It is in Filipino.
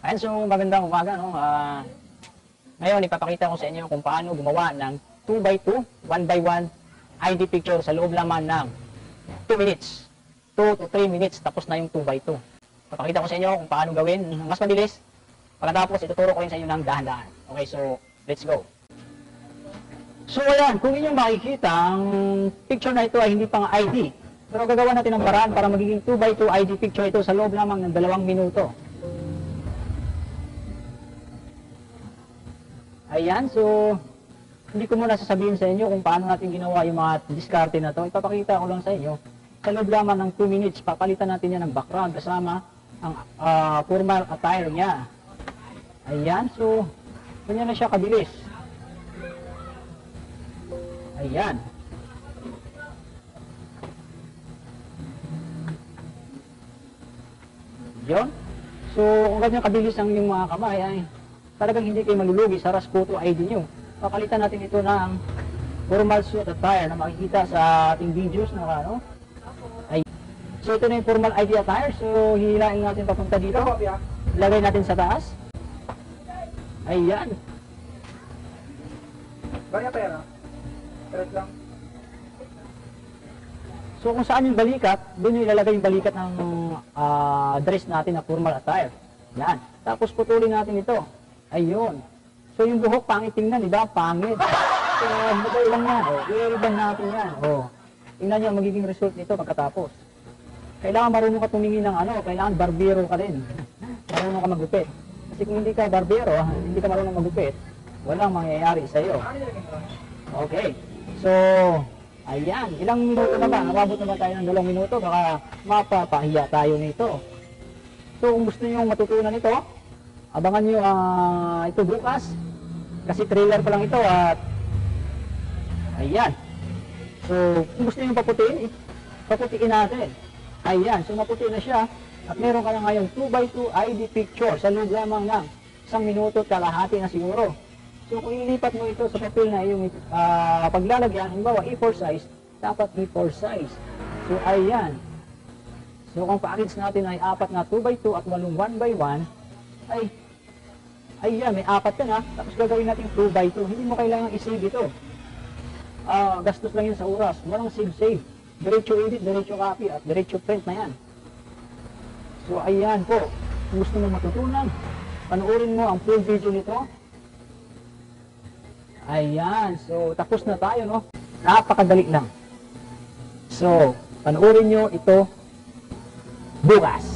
Ayan, so magandang umaga, no? Ngayon, ipapakita ko sa inyo kung paano gumawa ng 2x2, 1x1 ID picture sa loob lamang ng 2 minutes. 2 to 3 minutes, tapos na yung 2x2. Ipapakita ko sa inyo kung paano gawin ng mas mabilis. Pagkatapos, ituturo ko rin sa inyo ng dahan-dahan. Okay, so let's go. So ayan, kung inyong makikita, ang picture na ito ay hindi pang ID. Pero gagawa natin ang paraan para magiging 2x2 ID picture ito sa loob lamang ng 2 minuto. Ayan, so hindi ko muna sasabihin sa inyo kung paano natin ginawa yung mga diskarte na to. Ipapakita ko lang sa inyo. Sa loob lamang ng 2 minutes, papalitan natin yan ng background kasama ang formal attire niya. Ayan, so ganyan na siya kabilis. Ayan. Yun. So, kung ganyan kabilis ang yung mga kamay ay talagang hindi kayo malulugi sa Rasputo ID nyo. Papalitan natin ito ng formal suit attire na makikita sa ating videos na ano. Ay. So, ito na yung formal ID attire. So, hihilain natin papunta dito. Ilagay natin sa taas. Ayan. Kaya pera? Pera lang. So, kung saan yung balikat, doon yung ilalagay yung balikat ng dress natin na formal attire. Yan. Tapos putulin natin ito. Ayun. So, yung buhok, pangit tingnan, di ba? Pangit. So, bagay lang yan. I-ribbon natin yan. Tingnan nyo ang magiging result nito pagkatapos. Kailangan marunong ka tumingin ng ano, kailangan barbero ka din. Marunong ka magupit. Kasi kung hindi ka barbero, hindi ka marunong magupit, walang mangyayari sa iyo. Okay. So, ayan. Ilang minuto na ba? Nakabot na ba tayo ng 2 minuto? Baka mapapahiya tayo nito. So, kung gusto nyo matutunan ito, abangan nyo ito bukas. Kasi trailer pa lang ito at ayan. So, kung gusto nyo paputiin, paputiin natin. Ayan. So, maputi na siya. At meron ka na ngayong 2x2 ID picture sa loob lamang ng 1 minuto at kalahati na siguro. So, kung ilipat mo ito sa papel na iyong paglalagyan, halimbawa A4 size, dapat A4 size. So, ayan. So, kung package natin ay 4 na 2x2 at 8 1x1, ay, ayan, may 4 yan ha. Tapos gagawin natin 2x2. Hindi mo kailangan i-save ito. Gastos lang yun sa oras. Walang save. Diretso edit, diretso copy, at diretso print na yan. So, ayan po. Kung gusto mo matutunan, panoorin mo ang full video nito. Ayan. So, tapos na tayo, no? Napakadali lang. So, panoorin nyo ito bukas.